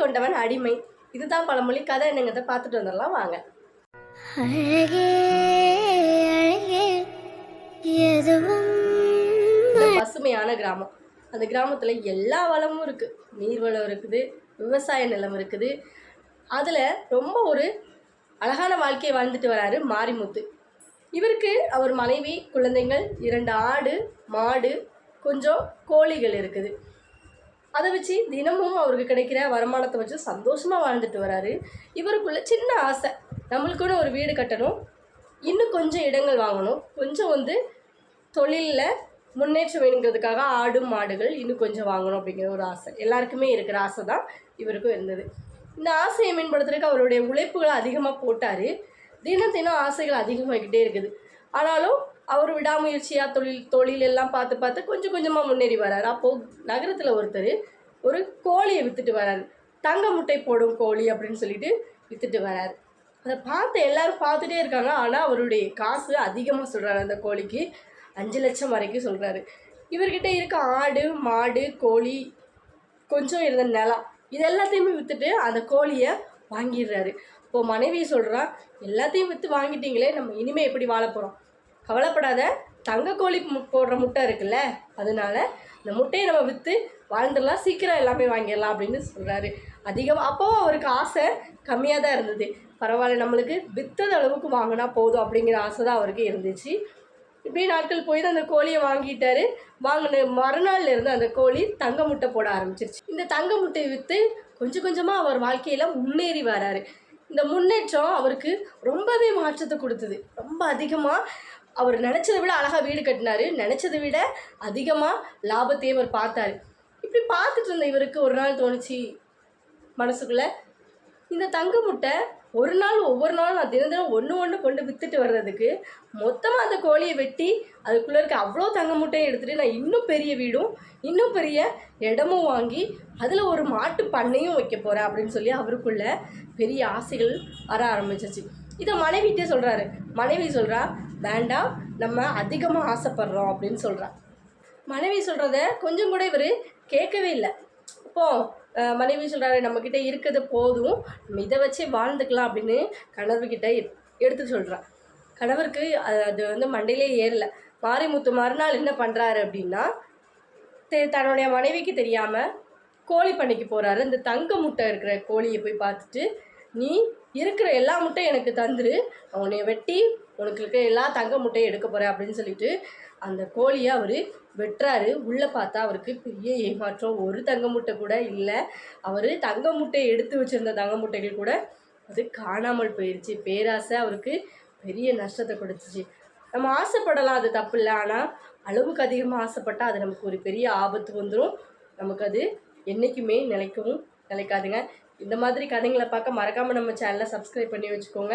கொண்டவன் அடிமை. இதுதான் பழமொழி. கதை என்னங்கிறத பார்த்துட்டு வந்துடலாம் வாங்க. பசுமையான கிராமம். அந்த கிராமத்தில் எல்லா வளமும் இருக்குது. நீர்வளம் இருக்குது, விவசாய நிலம் இருக்குது. அதில் ரொம்ப ஒரு அழகான வாழ்க்கையை வாழ்ந்துட்டு வராரு மாரிமுத்து. இவருக்கு அவர் மனைவி, குழந்தைகள், 2 ஆடு, மாடு, கொஞ்சம் கோழிகள் இருக்குது. அதை வச்சு தினமும் அவருக்கு கிடைக்கிற வருமானத்தை வச்சு சந்தோஷமாக வாழ்ந்துட்டு வராரு. இவருக்குள்ள சின்ன ஆசை, நம்மளுக்குன்னு ஒரு வீடு கட்டணும், இன்னும் கொஞ்சம் இடங்கள் வாங்கணும், கொஞ்சம் தொழிலில் முன்னேற்றம் வேணுங்கிறதுக்காக ஆடு மாடுகள் இன்னும் கொஞ்சம் வாங்கணும் அப்படிங்கிற ஒரு ஆசை. எல்லாருக்குமே இருக்கிற ஆசை தான் இவருக்கும் இருந்தது. இந்த ஆசையை மேம்படுத்துறதுக்கு அவருடைய உழைப்புகளை அதிகமாக போட்டார். தினம் தினம் ஆசைகள் அதிகமாகிக்கிட்டே இருக்குது. ஆனாலும் அவர் விடாமுயற்சியாக தொழில் எல்லாம் பார்த்து கொஞ்சம் கொஞ்சமாக முன்னேறி வராரு. அப்போது நகரத்தில் ஒருத்தர் ஒரு கோழியை விற்றுட்டு வராரு. தங்க முட்டை போடும் கோழி அப்படின்னு சொல்லிட்டு விற்றுட்டு வராரு. அதை பார்த்து எல்லோரும் பார்த்துட்டே இருக்காங்க. ஆனால் அவருடைய காசு அதிகமாக சொல்கிறாரு. அந்த கோழிக்கு 5 லட்சம் வரைக்கும் சொல்கிறாரு. இவர்கிட்ட இருக்க ஆடு மாடு கோழி கொஞ்சம் இருந்த நிலம் இது எல்லாத்தையுமே விற்றுட்டு அந்த கோழியை வாங்கிடுறாரு. இப்போது மனைவி சொல்கிறா, எல்லாத்தையும் விற்று வாங்கிட்டீங்களே, நம்ம இனிமேல் எப்படி வாழ போகிறோம்? கவலைப்படாத, தங்க கோழி போடுற முட்டை இருக்குல்ல, அதனால இந்த முட்டையை நம்ம விற்று வாழ்ந்துடலாம், சீக்கிரம் எல்லாமே வாங்கிடலாம் அப்படின்னு சொல்கிறாரு. அதிகமாக அப்போவும் அவருக்கு ஆசை கம்மியாக தான் இருந்தது. பரவாயில்ல, நம்மளுக்கு விற்றது அளவுக்கு வாங்கினா போதும் அப்படிங்கிற ஆசை தான் அவருக்கு இருந்துச்சு. இப்படி நாட்கள் போய் தான் அந்த கோழியை வாங்கிட்டாரு. வாங்கின மறுநாள்ல இருந்து அந்த கோழி தங்க முட்டை போட ஆரம்பிச்சிருச்சு. இந்த தங்க முட்டையை விற்று கொஞ்சம் கொஞ்சமாக அவர் வாழ்க்கையில் முன்னேறி வராரு. இந்த முன்னேற்றம் அவருக்கு ரொம்பவே மாற்றத்தை கொடுத்தது. ரொம்ப அதிகமாக அவர் நினச்சதை விட அழகாக வீடு கட்டினார். நினச்சதை விட அதிகமாக லாபத்தையே அவர் பார்த்தாரு. இப்படி பார்த்துட்டு இருந்த இவருக்கு ஒரு நாள் தோணுச்சு மனசுக்குள்ளே, இந்த தங்க முட்டை ஒரு நாள் ஒவ்வொரு நாளும் நான் தினம் ஒன்று கொண்டு விற்றுட்டு வர்றதுக்கு மொத்தமாக அந்த கோழியை வெட்டி அதுக்குள்ளே இருக்க அவ்வளோ தங்க முட்டையை எடுத்துகிட்டு நான் இன்னும் பெரிய வீடும் இன்னும் பெரிய இடமும் வாங்கி அதில் ஒரு மாட்டு பண்ணையும் வைக்க போகிறேன் அப்படின்னு சொல்லி அவருக்குள்ள பெரிய ஆசைகள் வர ஆரம்பிச்சிச்சு. இதை மனைவிட்டே சொல்கிறாரு. மனைவி சொல்கிறா, வேண்டாம், நம்ம அதிகமாக ஆசைப்படுறோம் அப்படின்னு சொல்கிறா. மனைவி சொல்கிறத கொஞ்சம் கூட இவர் கேட்கவே இல்லை. அப்போது மனைவி சொல்கிறாரு, நம்மக்கிட்ட இருக்கிறது போதும், நம்ம இதை வச்சே வாழ்ந்துக்கலாம் அப்படின்னு கணவர்கிட்ட எடுத்து சொல்கிறான். கணவருக்கு அது மண்டையிலே ஏறலை. மாரிமுத்து மறுநாள் என்ன பண்ணுறாரு அப்படின்னா, தன்னுடைய மனைவிக்கு தெரியாமல் கோழி பண்ணைக்கு போகிறாரு. இந்த தங்க முட்டை இருக்கிற கோழியை போய் பார்த்துட்டு, நீ இருக்கிற எல்லா முட்டையும் எனக்கு தந்துரு, உன்னை வெட்டி உனக்கு இருக்க எல்லா தங்க முட்டையும் எடுக்க போகிறேன் அப்படின்னு சொல்லிட்டு அந்த கோழியை அவர் வெட்டுறாரு. உள்ளே பார்த்தா அவருக்கு பெரிய ஏமாற்றம். ஒரு தங்க முட்டை கூட இல்லை. அவர் தங்க முட்டையை எடுத்து வச்சுருந்த தங்க முட்டைகள் கூட அது காணாமல் போயிடுச்சு. பேராசை அவருக்கு பெரிய நஷ்டத்தை கொடுத்துச்சு. நம்ம ஆசைப்படலாம், அது தப்பு இல்லை. ஆனால் அளவுக்கு அதிகமாக ஆசைப்பட்டால் அது நமக்கு ஒரு பெரிய ஆபத்து வந்துடும். நமக்கு அது என்றைக்குமே நிலைக்காதுங்க. இந்த மாதிரி கதைங்களை பார்க்க மறக்காமல் நம்ம சேனலை சப்ஸ்கிரைப் பண்ணி வச்சுக்கோங்க.